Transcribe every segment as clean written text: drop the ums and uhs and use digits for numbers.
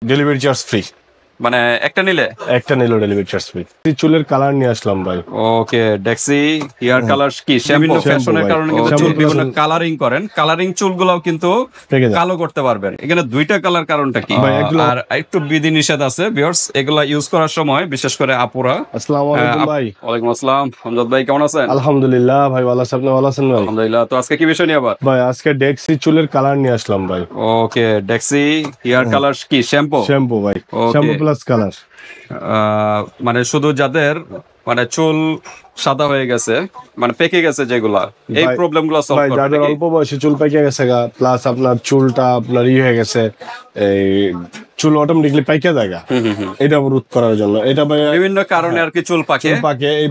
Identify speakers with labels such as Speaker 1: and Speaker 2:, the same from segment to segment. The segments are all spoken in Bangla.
Speaker 1: Delivery charge free.
Speaker 2: মানে একটা নিলে
Speaker 1: ডেলিভারি চার্জ ফ্রি। চুলের কালার নিয়ে আসলাম ভাই।
Speaker 2: ওকে, ডেক্সি হেয়ার কালার কি বিভিন্ন ফ্যাশনের কারণে কিন্তু চুল বিভিন্ন কালারিং করেন, কালারিং চুলগুলাও কিন্তু কালো করতে পারবেন। এখানে দুইটা কালার, কারণটা কি? আর একটু বিধি নিষেধ আছে ভিউয়ার্স, এগুলা ইউজ করার সময় বিশেষ করে আপুরা।
Speaker 1: আসসালামু আলাইকুম ভাই।
Speaker 2: ওয়ালাইকুম আসসালাম। আমজাদ ভাই কেমন আছেন?
Speaker 1: আলহামদুলিল্লাহ ভাই, ভালো আছেন? আপনি ভালো আছেন ভাই?
Speaker 2: আলহামদুলিল্লাহ। তো আজকে কি বিষয় নিয়ে আবার?
Speaker 1: ভাই আজকে ডেক্সি চুলের কালার নিয়ে আসলাম ভাই।
Speaker 2: ওকে, ডেক্সি হেয়ার কালার কি শ্যাম্পু
Speaker 1: ভাই, শ্যাম্পু প্লাস কালার।
Speaker 2: মানে শুধু যাদের মানে চুল সাদা হয়ে গেছে, মানে পেকে গেছে, যেগুলা এই প্রবলেম গুলো সলভ করবে।
Speaker 1: যাদের অল্প বয়সে চুল পেকে গেছে প্লাস আপনার চুলটা আপনার হয়ে গেছে, এই চুল অটোমেটিকলি পাইকে যায়, এটা রোধ করার জন্য। এটা
Speaker 2: বিভিন্ন কারণে আর কি চুল পাকে। এই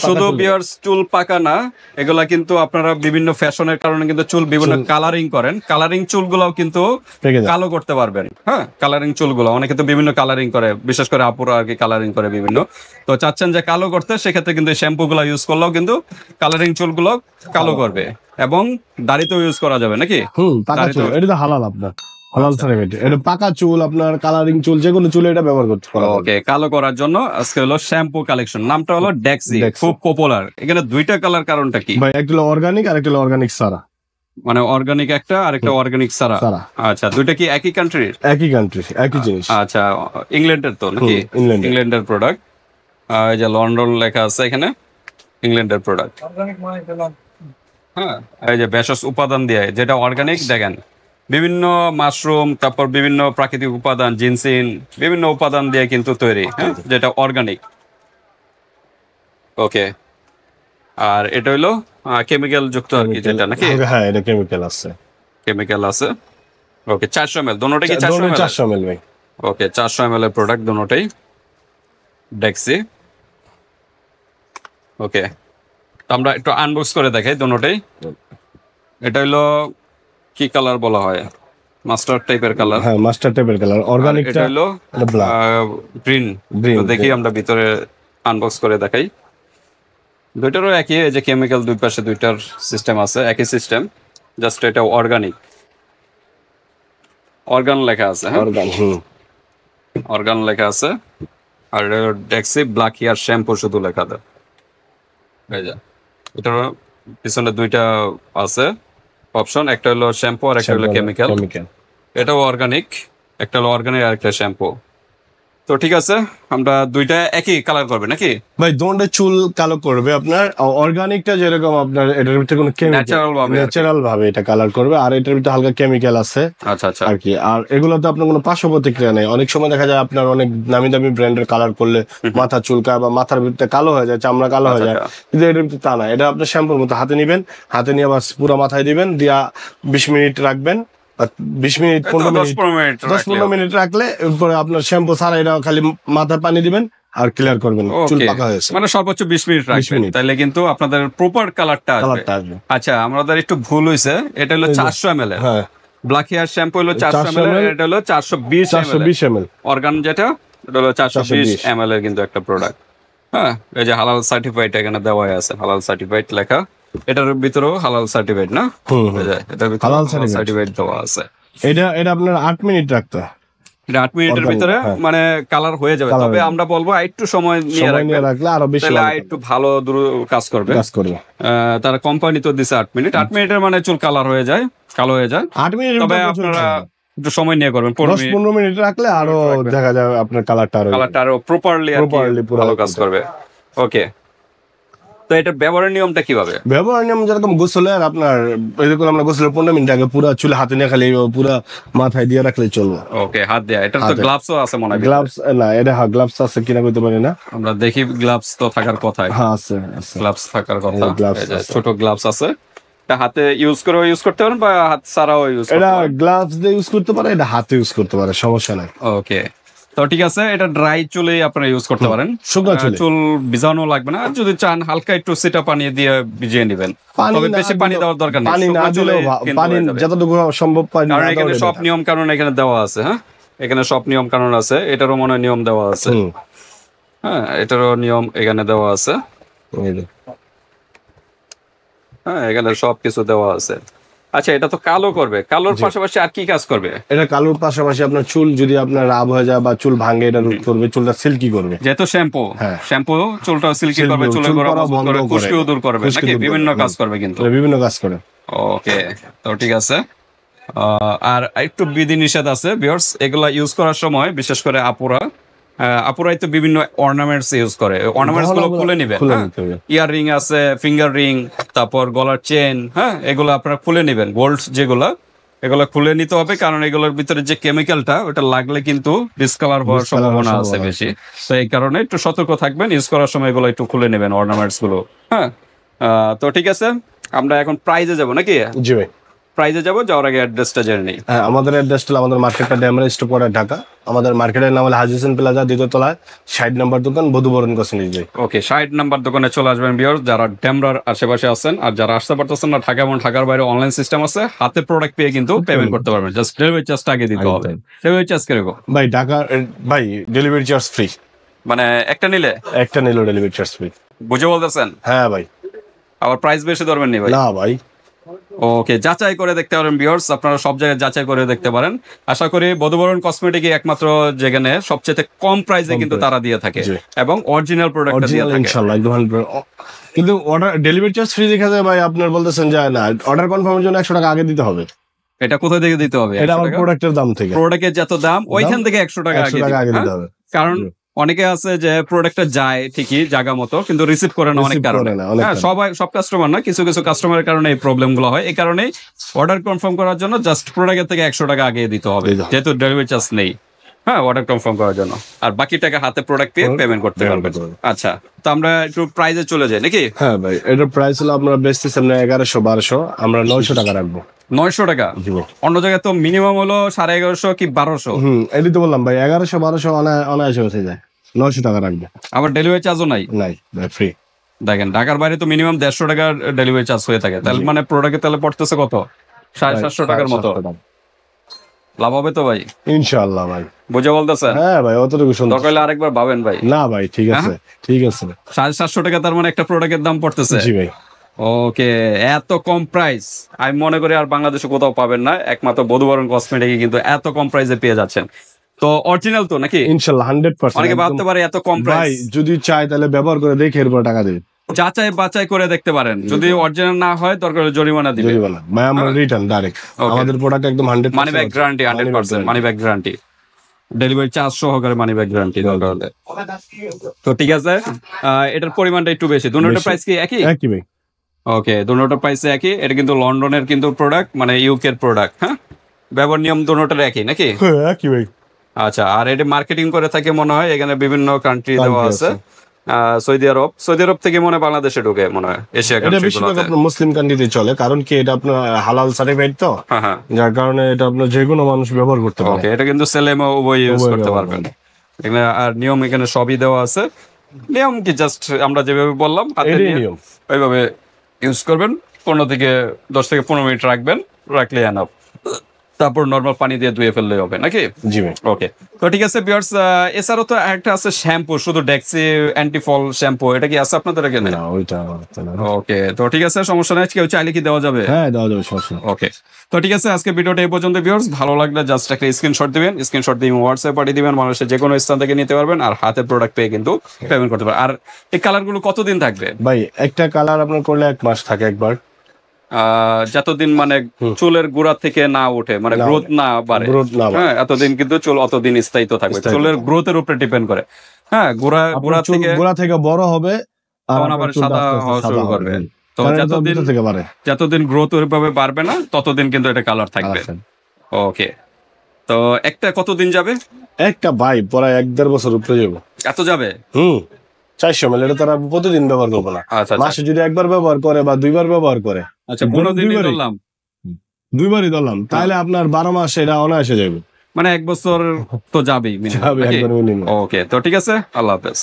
Speaker 2: শুধু ভিউয়ার্স চুল পাকা না, এগুলা কিন্তু আপনারা বিভিন্ন ফ্যাশনের কারণে কিন্তু চুল বিভিন্ন কালারিং করেন, কালারিং চুলগুলাও কিন্তু কালো করতে পারবেন। হ্যাঁ, কালারিং চুলগুলো অনেকে তো বিভিন্ন কালারিং করে, বিশেষ করে আপুরা আর কি কালারিং করে বিভিন্ন। তো চাচ্ছেন যে কালো করতে, সেক্ষেত্রে কিন্তু শ্যাম্পু গুলো ইউজ করলেও কিন্তু কালারিং চুলগুলো কালো করবে। এবং দাড়িতেও ইউজ করা যাবে নাকি?
Speaker 1: এটা তো হালাল, আপনার হালাল সার্টিফিকেট। এটা পাকা চুল, আপনার কালারিং চুল, যে কোনো চুলে এটা ব্যবহার করতে পারবেন।
Speaker 2: ওকে, কালো করার জন্য আজকে হলো শ্যাম্পু কালেকশন। নামটা হলো ডেক্সি, খুব পপুলার। এখানে দুইটা কালার, কারণটা কি
Speaker 1: ভাই? একটা হলো অর্গানিক আর একটা হলো অর্গানিক সারা।
Speaker 2: মানে অর্গানিক একটা আর একটা অর্গানিক সারা। আচ্ছা, দুইটা কি একই কান্ট্রির?
Speaker 1: একই কান্ট্রি, একই জিনিস।
Speaker 2: আচ্ছা, ইংল্যান্ডের তো নাকি? ইংল্যান্ডের প্রোডাক্ট। এই যে লন্ডন লেখা আছে এখানে, ইংল্যান্ডের প্রোডাক্ট। হ্যাঁ, এই যে ভেষজ উপাদান দিয়ে, যেটা অর্গানিক, দেখেন বিভিন্ন মাশরুম, তারপর বিভিন্ন প্রাকৃতিক উপাদান, জিনসিন, বিভিন্ন উপাদান দিয়ে কিন্তু তৈরি। হ্যাঁ, যেটা অর্গানিক। ওকে, আর এটা হইলো কেমিক্যাল যুক্ত আর কি, যেটা নাকি?
Speaker 1: হ্যাঁ, এটা কেমিক্যাল আছে।
Speaker 2: কেমিক্যাল আছে। ওকে, 400 ml দুটোটাই কি?
Speaker 1: 400 ml ভাই।
Speaker 2: ওকে, 400 ml এর প্রোডাক্ট দুটোটাই ডেক্সি। ওকে, তো আমরা একটু আনবক্স করে দেখাই দুটোটাই। এটা হলো কি কালার বলা হয়? মাস্টার্ড টাইপের কালার।
Speaker 1: হ্যাঁ, মাস্টার্ড টাইপের কালার। অর্গানিকটা
Speaker 2: এটা হলো গ্রিন। তো দেখি আমরা ভিতরে আনবক্স করে দেখাই। দুইটারও একই, এই যে কেমিক্যাল দুই পাশে দুইটার সিস্টেম আছে, একই সিস্টেম, জাস্ট এটা অর্গানিক। অর্গান লেখা আছে। হ্যাঁ, অর্গান লেখা আছে। আর ডেক্সি ব্ল্যাক হেয়ার শ্যাম্পু শুধু লেখা দেয়। এই যে এটার পিছনে দুইটা আছে অপশন, একটা হলো শ্যাম্পু আর একটা হলো কেমিক্যাল। এটাও অর্গানিক, একটা হলো অর্গানিক আর একটা শ্যাম্পু। তো ঠিক আছে, আমরা দুইটা একই কালার করবে নাকি
Speaker 1: ভাই? দুটোটা চুল কালো করবে আপনার। অর্গানিকটা যেরকম আপনার, এটার ভিতরে কোনো ন্যাচারাল ভাবে এটা কালার করবে, আর এটার ভিতরে হালকা কেমিক্যাল আছে।
Speaker 2: আচ্ছা আচ্ছা
Speaker 1: আর কি। আর এগুলোতে আপনার কোনো পার্শ্ব প্রতিক্রিয়া নেই। অনেক সময় দেখা যায় আপনার অনেক দামি দামি ব্র্যান্ডের কালার করলে মাথা চুলকায় বা মাথার ভিতরে কালো হয়ে যায়, চামড়া কালো হয়ে যায়, কিন্তু এটার ভিতরে তা না। এটা আপনার শ্যাম্পুর মতো হাতে নিবেন, হাতে নিয়ে আবার পুরো মাথায় দিবেন, দিয়া 20 মিনিট রাখবেন। 20 মিনিট 15 মিনিট রাখলে এরপরে আপনার শ্যাম্পু ছাড়া এটা খালি মাথায় পানি দিবেন আর ক্লিয়ার করবেন, চুল পাকা হয়েছে।
Speaker 2: মানে সর্বোচ্চ 20 মিনিট রাখবেন, তাহলে কিন্তু আপনাদের প্রপার কালারটা আসবে। আচ্ছা, আমাদের একটু ভুল হইছে। এটা হলো 400 ml এর। হ্যাঁ, ব্ল্যাক হেয়ার শ্যাম্পু হলো 400 ml এর, এটা হলো 420 ml। অর্গান যেটা, এটা হলো 420 ml এর কিন্তু একটা প্রোডাক্ট। হ্যাঁ, এই যে হালাল সার্টিফাইড এখানে দেওয়া আছে, হালাল সার্টিফাইড লেখা। এটার ভিতরেও হালাল সার্টিফাইড না? এটার ভিতরে হালাল সার্টিফাইড দেওয়া আছে।
Speaker 1: এটা আপনার 8 মিনিট রাখতে হয়।
Speaker 2: 8 মিনিটের ভিতরে মানে কালার হয়ে যাবে। তবে আমরা বলবো একটু সময় নিয়ে
Speaker 1: রাখলে আরো বেশি
Speaker 2: একটু ভালো কাজ করবে। তারা কোম্পানি তো দিছে 8 মিনিট। 8 মিনিটের মানে চুল কালার হয়ে যায়, কালো হয়ে যায় 8 মিনিট। তবে আপনারা একটু সময় নিয়ে করবেন,
Speaker 1: 15 মিনিট রাখলে আরো দেখা যাবে আপনার কালারটা
Speaker 2: আরো প্রপারলি ভালো কাজ করবে। ওকে, তো এটা ব্যবহারের নিয়মটা কিভাবে?
Speaker 1: ব্যবহারের নিয়ম যেরকম গোসলের, আপনার এরকম আমরা গোসলের 15 মিনিট আগে পুরো চুলে হাতে নিয়ে খালি পুরো মাথায় দিয়ে রাখলে চলবে।
Speaker 2: ওকে, হাত দেয়া। এটা তো গ্লাভসও আছে মনে হয়।
Speaker 1: গ্লাভস না, এটা গ্লাভস আছে কিনা কইতে পারি না।
Speaker 2: আমরা দেখি গ্লাভস তো থাকার কথা।
Speaker 1: হ্যাঁ, আছে
Speaker 2: গ্লাভস থাকার কথা। ছোট গ্লাভস আছে, এটা হাতে ইউজ করতে পারেন বা হাত ছাড়াও ইউজ করতে পারেন।
Speaker 1: এটা গ্লাভস দিয়ে ইউজ করতে পারে, এটা হাতে ইউজ করতে পারে, সমস্যা নাই।
Speaker 2: ওকে, তো ঠিক আছে। এটা ড্রাই চুলে আপনারা ইউজ করতে পারেন, চুল ভিজানো লাগবে না। যদি চান হালকা একটু সিটা পানি দিয়ে ভিজিয়ে নেবেন, তবে বেশি পানি দেওয়ার দরকার নেই।
Speaker 1: পানি না দিলেও পানি যতটুকু সম্ভব পানি।
Speaker 2: কারণ এখানে সব নিয়ম কানুন এখানে দেওয়া আছে। হ্যাঁ, এখানে সব নিয়ম কানুন আছে। এটারও মনে হয় নিয়ম দেওয়া আছে। হ্যাঁ, এটারও নিয়ম এখানে দেওয়া আছে। হ্যাঁ, এখানে সবকিছু দেওয়া আছে। আচ্ছা, এটা তো কালো করবে, কালোর পাশাপাশি আর কি কাজ করবে?
Speaker 1: এটা কালোর পাশাপাশি আপনার চুল যদি আপনার রাব হয়ে যায় বা চুল ভাঙে, এটা রোধ করবে, চুলটা সিল্কি করবে।
Speaker 2: যেহেতু শ্যাম্পু, শ্যাম্পু চুলটা সিল্কি করবে, চুলের গোড়া মজবুত করবে, খুশকিও দূর করবে নাকি? বিভিন্ন কাজ করবে কিন্তু,
Speaker 1: বিভিন্ন কাজ করে।
Speaker 2: ওকে, তো ঠিক আছে। আর একটু বিধি নিষেধ আছে ভিউয়ার্স, এগুলা ইউজ করার সময় বিশেষ করে আপুরাই তো বিভিন্ন অর্নামেন্টস ইউজ করে, অর্নামেন্টস গুলো খুলে নিবেন। ইয়ার রিং আছে, ফিঙ্গার রিং, তারপর গলার চেন, হ্যাঁ, এগুলো আপনারা খুলে নিবেন। গোল্ড যেগুলো, এগুলো খুলে নিতে হবে, কারণ এগুলোর ভিতরে যে কেমিক্যালটা, ওটা লাগলে কিন্তু ডিসকালার হওয়ার সম্ভাবনা আছে বেশি। তো এই কারণে একটু সতর্ক থাকবেন, ইউজ করার সময় এগুলো একটু খুলে নেবেন অর্নামেন্টস গুলো। হ্যাঁ, তো ঠিক আছে, আমরা এখন প্রাইজে যাব নাকি?
Speaker 1: জি ভাই,
Speaker 2: প্রাইজে যাব, যাওয়ার আগে অ্যাড্রেসটা জেনে নিই।
Speaker 1: হ্যাঁ, আমাদের অ্যাড্রেসটা, আমাদের মার্কেটটা ড্যামরা স্টপ করে ঢাকা। আমাদের মার্কেটের নাম হলো হাজি হোসেন প্লাজা, 2য় তলায় 60 নম্বর দোকান, বধুবরণ কসমেটিক্স।
Speaker 2: ওকে, 60 নাম্বার দোকানে চলে আসবেন ভিউয়ার্স, যারা ড্যামরার আশেপাশে আছেন। আর যারা আসতে পারতেছেন না, ঢাকা এবং ঢাকার বাইরে অনলাইন সিস্টেম আছে, হাতে প্রোডাক্ট পেয়ে কিন্তু পেমেন্ট করতে পারবেন। জাস্ট ডেলিভারি চার্জটা আগে দিতে হবে। ডেলিভারি চার্জ কিরকম
Speaker 1: ভাই? ঢাকা ভাই ডেলিভারি চার্জ ফ্রি,
Speaker 2: মানে একটা নিলে
Speaker 1: ডেলিভারি চার্জ ফ্রি।
Speaker 2: বুঝে বলতেছেন?
Speaker 1: হ্যাঁ ভাই।
Speaker 2: আবার প্রাইস বেশি ধরবেন নি ভাই?
Speaker 1: না ভাই।
Speaker 2: ওকে, যাচাই করে দেখতে পারেন ভিউয়ার্স, আপনারা সব জায়গায় যাচাই করে দেখতে পারেন। আশা করি বধুবরণ কসমেটিকই একমাত্র যেখানে সবচেয়ে কম প্রাইসে কিন্তু তারা দিয়ে থাকে এবং অরিজিনাল প্রোডাক্টটা দিয়ে থাকে
Speaker 1: ইনশাআল্লাহ একদম 100%। কিন্তু অর্ডার ডেলিভারি চার্জ ফ্রি দেখা যায় ভাই, আপনার বলতেছেন যায় না, অর্ডার কনফার্মের জন্য 100 টাকা আগে দিতে হবে।
Speaker 2: এটা কোথা থেকে দিতে হবে?
Speaker 1: এটা আমার প্রোডাক্টের দাম থেকে,
Speaker 2: প্রোডাক্টের যত দাম ওইখান থেকে 100 টাকা আগে দিতে হবে। কারণ অনেকে আছে যে প্রোডাক্টটা যায় ঠিকই জায়গা মতো, কিন্তু রিসিভ করে না অনেক কারণে। হ্যাঁ, সব কাস্টমার না, কিছু কিছু কাস্টমারের কারণে এই প্রবলেম গুলো হয়। এই কারণেই অর্ডার কনফার্ম করার জন্য জাস্ট প্রোডাক্টের থেকে 100 টাকা আগে দিতে হবে, যেহেতু ডেলিভারি চার্জ নেই। হ্যাঁ, অর্ডার কনফার্ম করার জন্য, আর বাকি টাকা হাতে প্রোডাক্ট পেয়ে পেমেন্ট করতে পারবেন। আচ্ছা, তো আমরা একটু প্রাইসে চলে যাই নাকি?
Speaker 1: হ্যাঁ ভাই, এটার প্রাইস হলো আমরা বেচতেছি আমরা 1100-1200, আমরা 900 টাকা রাখবো।
Speaker 2: 900 টাকা? অন্য জায়গায় তো মিনিমাম হলো 1150 কি 1200।
Speaker 1: এটাই তো বললাম ভাই, 1100-1200 অনায়াসে হয়ে যায়। 900 টাকা রাখবো।
Speaker 2: আবার ডেলিভারি চার্জও নাই?
Speaker 1: নাই ভাই, ফ্রি।
Speaker 2: দেখেন, ঢাকার বাইরে তো মিনিমাম 150 টাকার ডেলিভারি চার্জ হয়ে থাকে, তাহলে মানে প্রোডাক্টে তাহলে পড়তেছে কত? 750 টাকার মতো। লাভ হবে তো ভাই?
Speaker 1: ইনশাআল্লাহ ভাই।
Speaker 2: বুঝে বলতেছেন?
Speaker 1: হ্যাঁ ভাই, অতটুকু সুন্দর।
Speaker 2: দরকার হলে আরেকবার ভাবেন ভাই।
Speaker 1: না ভাই, ঠিক আছে, ঠিক আছে।
Speaker 2: 750 টাকা তার মানে একটা প্রোডাক্টের দাম পড়তেছে?
Speaker 1: জি ভাই।
Speaker 2: ওকে, এত কম প্রাইস আমি মনে করি আর বাংলাদেশে কোথাও পাবেন না, একমাত্র বধুবরণ কসমেটিকে কিন্তু এত কম প্রাইসে পেয়ে যাচ্ছেন। তো অরিজিনাল তো নাকি?
Speaker 1: ইনশাআল্লাহ 100%।
Speaker 2: অনেকে ভাবতে পারে এত কম প্রাইস,
Speaker 1: ভাই যদি চাই তাহলে ব্যবহার করে দেখে এরপর টাকা দেবে।
Speaker 2: যাচাই বাছাই করে দেখতে পারেন, যদি অরিজিনাল না হয় দরকার হলে জরিমানা দিবেন।
Speaker 1: জরিমানা ভাই, আমরা রিটার্ন ডাইরেক্ট। আমাদের প্রোডাক্ট একদম 100%
Speaker 2: money back guarantee, 100% money back guarantee, delivery charge সহকারে মানি ব্যাক গ্যারান্টি দরকার হলে। তো ঠিক আছে, এটার পরিমাণটা একটু বেশি। দুটোর প্রাইস কি একই?
Speaker 1: একই ভাই।
Speaker 2: ওকে, দুটোর প্রাইস একই। এটা কিন্তু লন্ডনের কিন্তু প্রোডাক্ট, মানে ইউকে এর প্রোডাক্ট। হ্যাঁ, ব্যবহার নিয়ম দুটোর একই নাকি?
Speaker 1: একই ভাই।
Speaker 2: আচ্ছা, আর এটা মার্কেটিং করে থাকে মনে হয়, এখানে বিভিন্ন কান্ট্রি দেওয়া আছে। সৌদি আরব থেকে মনে হয় বাংলাদেশে ঢুকে মনে হয়, এশিয়া
Speaker 1: কান্ট্রিগুলোতে। আপনার মুসলিম কান্ট্রিতে চলে, কারণ কি এটা আপনার হালাল সার্টিফাইড তো, যার কারণে এটা আপনার যে কোনো মানুষ ব্যবহার করতে পারে।
Speaker 2: ওকে, এটা কিন্তু ছেলে-মেয়ে উভয় ইউজ করতে পারবেন এখানে। আর নিয়ম এখানে সবই দেওয়া আছে। নিয়ম কি জাস্ট আমরা যেভাবে বললাম নিয়ম ওইভাবে ইউজ করবেন। 10 থেকে 15 মিনিট রাখবেন, রাখলে এনাফ। তারপর নরমাল পানি দিয়ে ধুয়ে ফেললেই হবে নাকি?
Speaker 1: জি ভাই।
Speaker 2: ওকে, তো ঠিক আছে ভিউয়ার্স, এছাড়াও তো একটা আছে শ্যাম্পু, শুধু ডেক্সি অ্যান্টিফল শ্যাম্পু, এটা কি আছে আপনাদের এখানে?
Speaker 1: না, ওইটা না।
Speaker 2: ওকে, তো ঠিক আছে, সমস্যা নাই। কেউ চাইলে কি দেওয়া যাবে?
Speaker 1: হ্যাঁ, দেওয়া যাবে, সমস্যা নেই।
Speaker 2: ওকে, তো ঠিক আছে, আজকে ভিডিওটা এই পর্যন্ত ভিউয়ার্স। ভালো লাগলে জাস্ট একটা স্ক্রিনশট দিবেন, স্ক্রিনশট দিয়ে হোয়াটসঅ্যাপ পাঠিয়ে দিবেন, মানুষের যে কোনো স্থান থেকে নিতে পারবেন, আর হাতে প্রোডাক্ট পেয়ে কিন্তু পেমেন্ট করতে পারবেন। আর এই কালারগুলো কতদিন থাকবে
Speaker 1: ভাই? একটা কালার আপনার করলে 1 মাস থাকে একবার,
Speaker 2: যতদিন মানে চুলের গোড়া থেকে না ওঠে, মানে গ্রোথ না বাড়ে। হ্যাঁ, এতদিন কিন্তু চুল অতদিন স্থায়িত্ব থাকবে। চুলের গ্রোথের উপরে ডিপেন্ড করে। হ্যাঁ, গোড়া থেকে
Speaker 1: বড় হবে,
Speaker 2: তখন আবার সাদা হওয়া শুরু করবে। তো যতদিন গ্রোথ ওইভাবে বাড়বে না, ততদিন কিন্তু এটা কালার থাকবে। ওকে, তো একটা কতদিন যাবে?
Speaker 1: একটা ভাই প্রায় 1-1.5 বছর উপরে যাবে।
Speaker 2: এত যাবে?
Speaker 1: 400 ml, এটা তারা প্রতিদিন ব্যবহার করবো না। মাসে যদি একবার ব্যবহার করে বা 2বার ব্যবহার করে,
Speaker 2: আচ্ছা 15 দিনই ধরলাম,
Speaker 1: 2বারই ধরলাম, তাহলে আপনার 12 মাস এটা অনায়াসে যাবে।
Speaker 2: মানে 1 বছর তো যাবেই।
Speaker 1: একবার মিনিমাম।
Speaker 2: ওকে, তো ঠিক আছে, আল্লাহ হাফেজ।